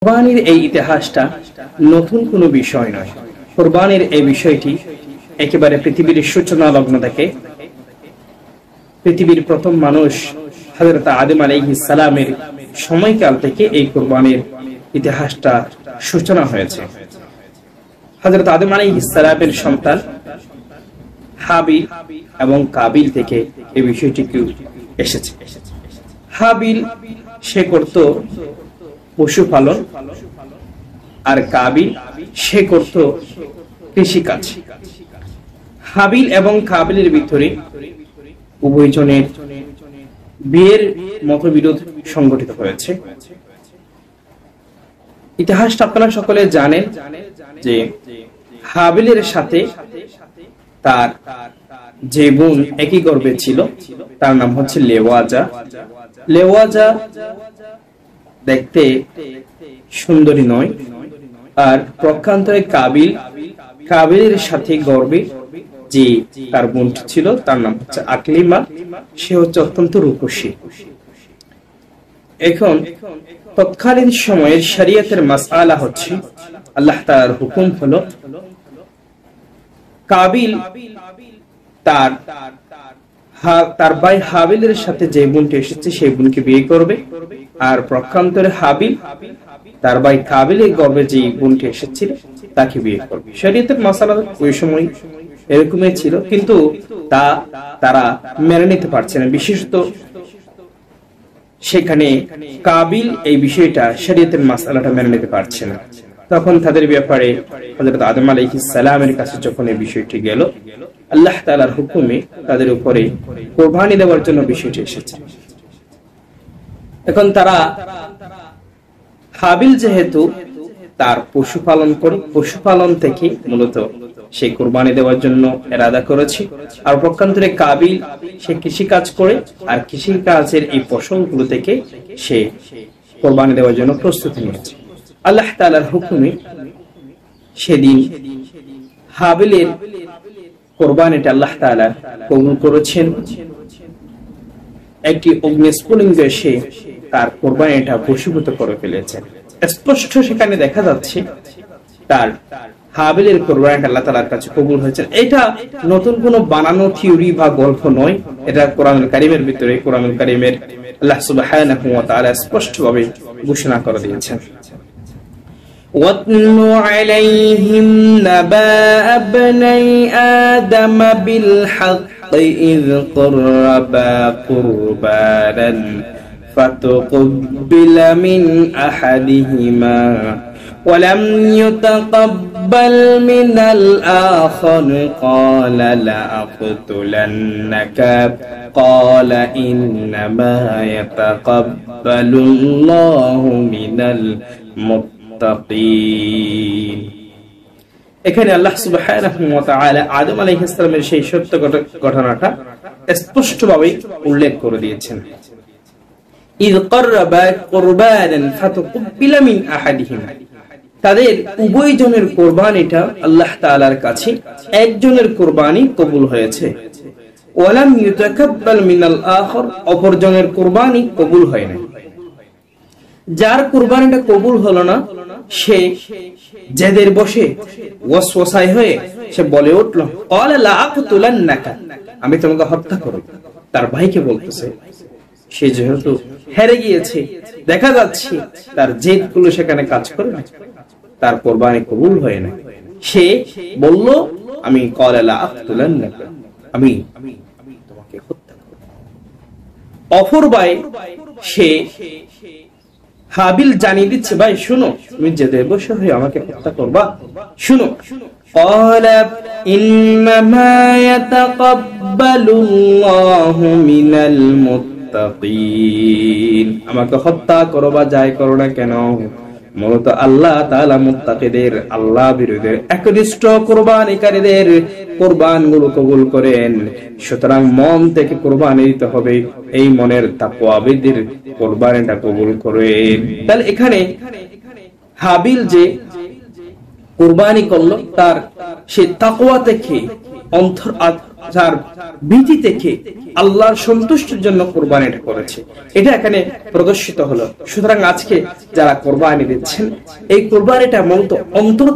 কোরবানির এই ইতিহাসটা নতুন কোনো বিষয় নয়। কোরবানির এই বিষয়টি একেবারে পৃথিবীর সূচনা লগ্ন থেকে, পৃথিবীর প্রথম মানুষ হযরত আদম আলাইহিস সালামের সময়কাল থেকে এই কোরবানির ইতিহাসটা সূচনা হয়েছে। হযরত আদম আলাইহিস সালামের সন্তান হাবিল এবং কাবিল থেকে এই বিষয়টি এসেছে। হাবিল সে করত পশুপালন, আর কাবিল সে করত কৃষিকাজ। হাবিল এবং কাবিলের ভিতরে উভয়জনের বিয়ের মতবিরোধ সংগঠিত হয়েছে। ইতিহাসটা আপনারা সকলে জানেন যে হাবিলের সাথে তার যে বোন একই গর্ভে ছিল, তার নাম হচ্ছে লেওয়াজা। লেওয়াজা দেখতে সুন্দরী নয়, আর প্রকান্তরে কাবিলের সাথে গর্ভে যে তার বোন ছিল তার নাম হচ্ছে আকলিমা, সে হচ্ছে অত্যন্ত রূপসী। এখন তৎকালীন সময়ের শরীয়তের মাসআলা হচ্ছে, আল্লাহ তাআলার হুকুম হলো কাবিল তার ভাই হাবিলের সাথে যে বোনটি এসেছে সেই বোনকে বিয়ে করবে, আর প্রকান্তরে হাবিল তার ভাই কাবিলের গর্ভে যে বোনটি এসেছিল তাকে বিয়ে করবে। শরীয়তের মাসআলা ওই সময় এরকমই ছিল, কিন্তু তারা মেনে নিতে পারছে না। বিশেষত সেখানে কাবিল এই বিষয়টা শরীয়তের মাসআলাটা মেনে নিতে পারছে না। তখন তাদের ব্যাপারে হযরত আদম আলাইহিস সালামের কাছে যখন এই বিষয়টি গেল, আল্লাহ তাআলার হুকুমে তাদের উপরে কুরবানি দেওয়ার জন্য বিষয়টি এসেছে। এখন তারা হাবিল যেহেতু তার পশুপালন করে, পশুপালন থেকে মূলত সে কুরবানি দেওয়ার জন্য ইরাদা করেছে, আর পক্ষান্তরে কাবিল সে কৃষিকাজ করে, আর কৃষিকাজের এই ফসলগুলো থেকে সে কুরবানি দেওয়ার জন্য প্রস্তুতি নিয়েছে। আল্লাহ তাআলার হুকুমে সেদিন হাবিলের কুরবানিটা আল্লাহ তাআলা কবুল করেছেন। একটি অগ্নিস্ফুলিঙ্গ এসে তার কুরবানিটা বশীভূত করে ফেলেছে। স্পষ্ট সেখানে দেখা যাচ্ছে তার হাবিলের কুরবানিটা আল্লাহ তাআলার কাছে কবুল হয়েছে। এটা নতুন কোনো বানানো থিওরি বা গল্প নয়, এটা কোরআনুল কারীমের ভিতরে, কোরআনুল কারীমের আল্লাহ সুবহানাহু ওয়া তাআলা স্পষ্টভাবে ঘোষণা করে দিয়েছেন। وَاتْلُ عَلَيْهِمْ نَبَأَ ابْنَيْ آدَمَ بِالْحَقِّ إِذْ قَرَّبَا قُرْبَانًا فَتُقُبِّلَ مِنْ أَحَدِهِمَا وَلَمْ يُتَقَبَّلْ مِنَ الْآخَرِ قَالَ لَأَقْتُلَنَّكَ قَالَ إِنَّمَا يَتَقَبَّلُ اللَّهُ مِنَ المتقين। এখানে আল্লাহ সুবহানাহু ওয়া তাআলা আদম আলাইহিস সালামের সেই সত্য ঘটনাটা স্পষ্টভাবে উল্লেখ করে দিয়েছেন। ইয ক্বাররাবা কুরবানান ফাতুকবিলা মিন আহাদিহিমা, তাদের উভয়জনের কুরবানিটা আল্লাহ তাআলার কাছে একজনের কুরবানি কবুল হয়েছে। ওয়ালাম ইউতাকাব্বাল মিনাল আখর, অপরজনের কুরবানি কবুল হয় না। যার কুরবানিটা কবুল হলো না, সে জেদের বসে ওয়াসওয়াসায় হয়ে সে বলে উঠল, ক্বালা লা আকতুলান্নাকা, আমি তোমাকে হত্যা করব। তার ভাইকে বলতেছে, সে যেহেতু হেরে গিয়েছে, দেখা যাচ্ছে তার জেদগুলো সেখানে কাজ করে না, তার কুরবানি কবুল হয় না। সে বলল, আমি ক্বালা লা আকতুলান্নাকা, আমি তোমাকে হত্যা করব। অপর ভাই সে হাবিল জানিয়ে দিচ্ছে, ভাই শুনো, তুমি জেদে বসে হয়ে আমাকে হত্যা করবা, শুনো। ক্বালা ইন্নামা ইয়াতাকাব্বালুল্লাহু মিনাল মুত্তাকিন, আমাকে হত্যা করো বা যাই করো না কেন, মূলত আল্লাহ তাআলা মুত্তাকিদের, আল্লাহ বিরোধীদের, একনিষ্ঠ কুরবানিকারীদের কুরবানগুলো কবুল করেন। সুতরাং মন থেকে কুরবানি দিতে হবে, এই মনের তাকওয়াবিদের কুরবানিটা কবুল করেন। তাহলে এখানে হাবিল যে কুরবানি করলো, তার সে তাকওয়া থেকে যার ভীতি থেকে আল্লাহর সন্তুষ্টির জন্য কোরবানিটা করেছে, এটা এখানে প্রদর্শিত হলো। সুতরাং আজকে যারা কোরবানি দিচ্ছেন, এই কোরবানিটা মূলত অন্তর